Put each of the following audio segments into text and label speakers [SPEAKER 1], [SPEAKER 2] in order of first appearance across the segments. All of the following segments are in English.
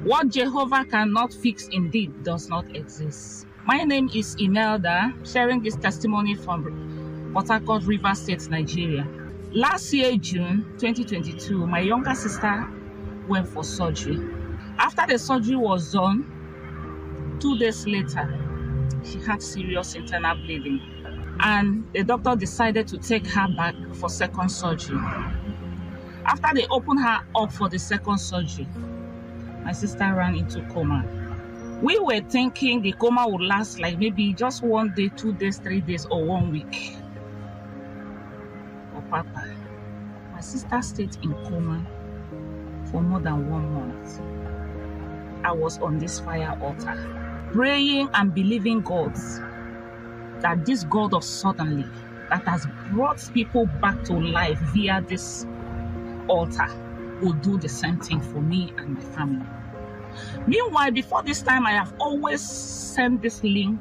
[SPEAKER 1] What Jehovah cannot fix indeed does not exist. My name is Imelda, sharing this testimony from Port Harcourt, Rivers State, Nigeria. Last year, June 2022, my younger sister went for surgery. After the surgery was done, 2 days later, she had serious internal bleeding. And the doctor decided to take her back for second surgery. After they opened her up for the second surgery, my sister ran into coma. We were thinking the coma would last like maybe just 1 day, 2 days, 3 days, or 1 week. But Papa, my sister stayed in coma for more than 1 month. I was on this fire altar, praying and believing God that this God of suddenly, that has brought people back to life via this altar, will do the same thing for me and my family. Meanwhile, before this time, I have always sent this link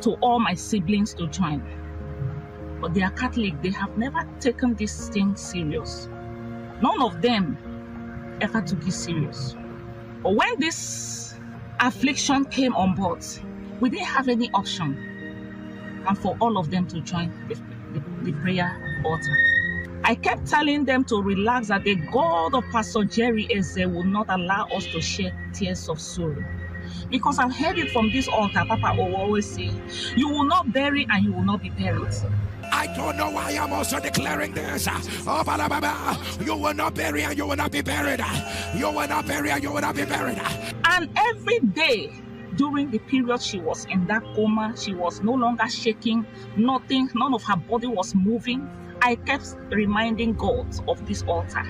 [SPEAKER 1] to all my siblings to join. But they are Catholic. They have never taken this thing serious. None of them ever took it serious. But when this affliction came on board, we didn't have any option and for all of them to join the prayer altar. I kept telling them to relax, that the God of Pastor Jerry Eze will not allow us to shed tears of sorrow. Because I've heard it from this altar, Papa will always say, you will not bury and you will not be buried.
[SPEAKER 2] I don't know why I'm also declaring this. Oh, you will not bury and you will not be buried. You will not bury and you will not be buried.
[SPEAKER 1] And every day during the period she was in that coma, she was no longer shaking, nothing, none of her body was moving. I kept reminding God of this altar.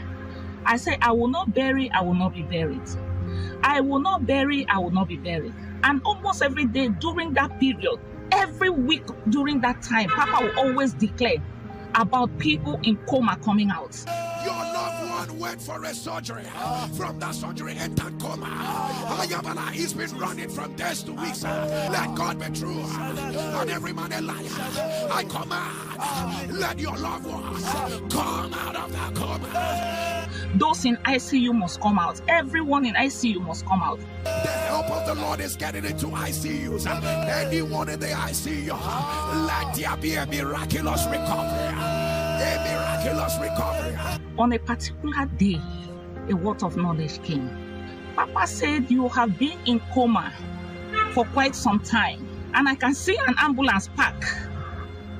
[SPEAKER 1] I said, I will not bury, I will not be buried. I will not bury, I will not be buried. And almost every day during that period, every week during that time, Papa will always declare about people in coma coming out.
[SPEAKER 2] Your loved one went for a surgery. From that surgery, entered coma. He's been running from days to weeks. Let God be true and every man a liar. I command, let your loved ones come out of that coma.
[SPEAKER 1] Those in ICU must come out. Everyone in ICU must come out.
[SPEAKER 2] The help of the Lord is getting into ICUs. Anyone in the ICU, let there be a miraculous recovery. A miraculous recovery.
[SPEAKER 1] On a particular day, a word of knowledge came. Papa said, you have been in coma for quite some time, and I can see an ambulance park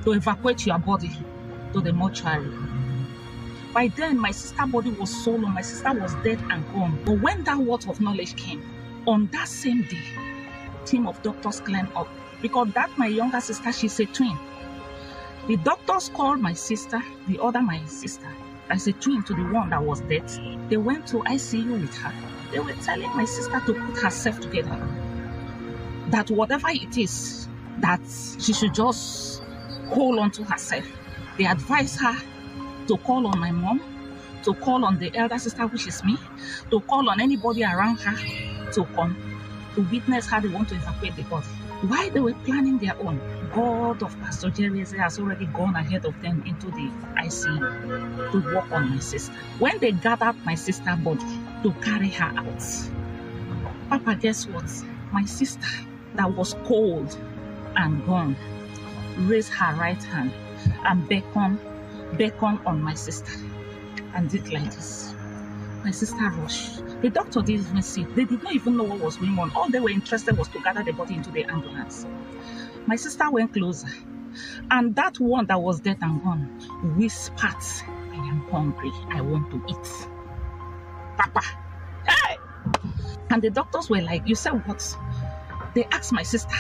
[SPEAKER 1] to evacuate your body to the mortuary. By then, my sister's body was so low, my sister was dead and gone. But when that word of knowledge came, on that same day, team of doctors climbed up. Because that my younger sister, she's a twin. The doctors called my sister, the other my sister, as a twin to the one that was dead. They went to ICU with her. They were telling my sister to put herself together. That whatever it is, that she should just hold on to herself. They advised her to call on my mom, to call on the elder sister, which is me, to call on anybody around her to come to witness how they want to evacuate the body. While they were planning their own, God of Pastor Jerry has already gone ahead of them into the ICU to work on my sister. When they gathered my sister's body to carry her out, Papa, guess what? My sister that was cold and gone raised her right hand and beckoned on my sister and did like this. My sister rushed. The doctor didn't even see it. They did not even know what was going on. All they were interested was to gather the body into the ambulance. My sister went closer, and that one that was dead and gone whispered, I am hungry. I want to eat. Papa, hey! And the doctors were like, you said what? They asked my sister,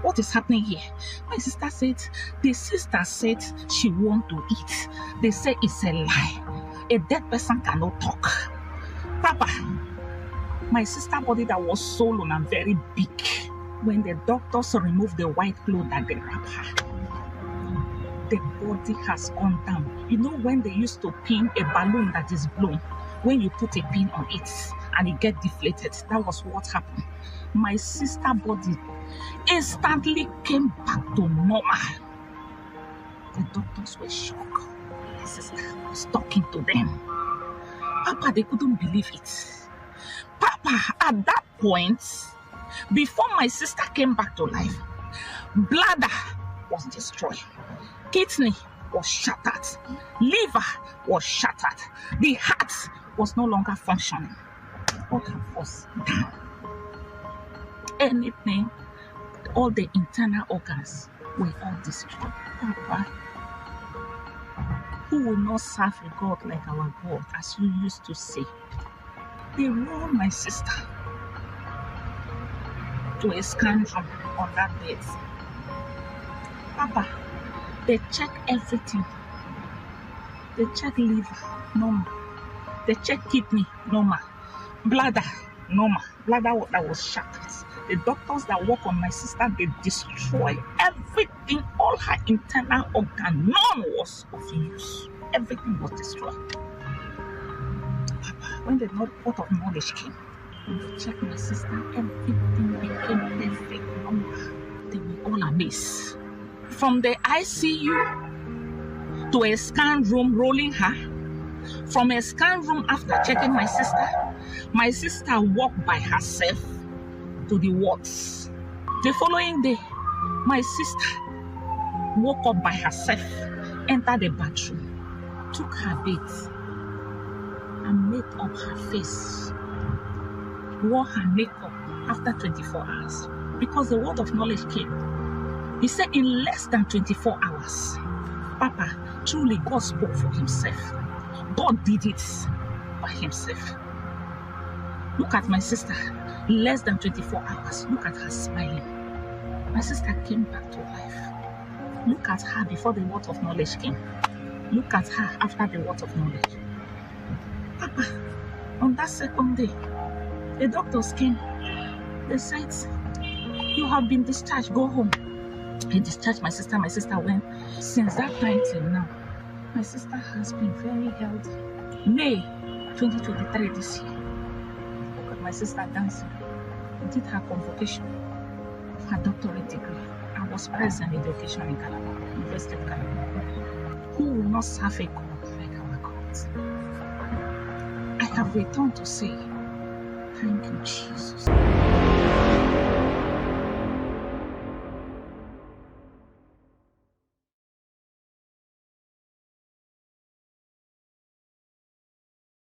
[SPEAKER 1] what is happening here? My sister said, the sister said she want to eat. They say it's a lie. A dead person cannot talk. Papa, my sister's body that was swollen and very big, when the doctors removed the white cloth that they wrapped her, the body has gone down. You know when they used to pin a balloon that is blown, when you put a pin on it and it gets deflated, that was what happened. My sister's body instantly came back to normal. The doctors were shocked. My sister was talking to them. Papa, they couldn't believe it. Papa, Papa, at that point, before my sister came back to life, bladder was destroyed, kidney was shattered, liver was shattered, the heart was no longer functioning. All of us down. Anything, all the internal organs were all destroyed. Papa, who will not serve a God like our God, as you used to say? They rolled my sister to a scan room on that bed. Papa, they check everything. They check liver, normal. They check kidney, normal. Bladder, normal. Bladder that was shattered. The doctors that work on my sister, they destroy everything, all her internal organ. None was of use. Everything was destroyed. Papa, when the word of knowledge came, when they checked my sister, everything became perfect. They were all amazed. From the ICU to a scan room rolling her, from a scan room after checking my sister walked by herself to the wards. The following day, my sister woke up by herself, entered the bathroom, took her bath, and made up her face, wore her makeup after 24 hours. Because the word of knowledge came. He said in less than 24 hours, Papa, truly God spoke for himself. God did it by himself. Look at my sister, less than 24 hours. Look at her smiling. My sister came back to life. Look at her before the word of knowledge came. Look at her after the word of knowledge. Papa, on that second day, the doctors came. They said, you have been discharged, go home. He discharged my sister. My sister went. Since that time till now, my sister has been very healthy. May 2023 this year. Look at my sister dancing. Did her convocation of her doctorate degree. I was present in the occasion in Calabar, University of Calabar. Who will not serve a God like our God? I have returned to say, thank you, Jesus.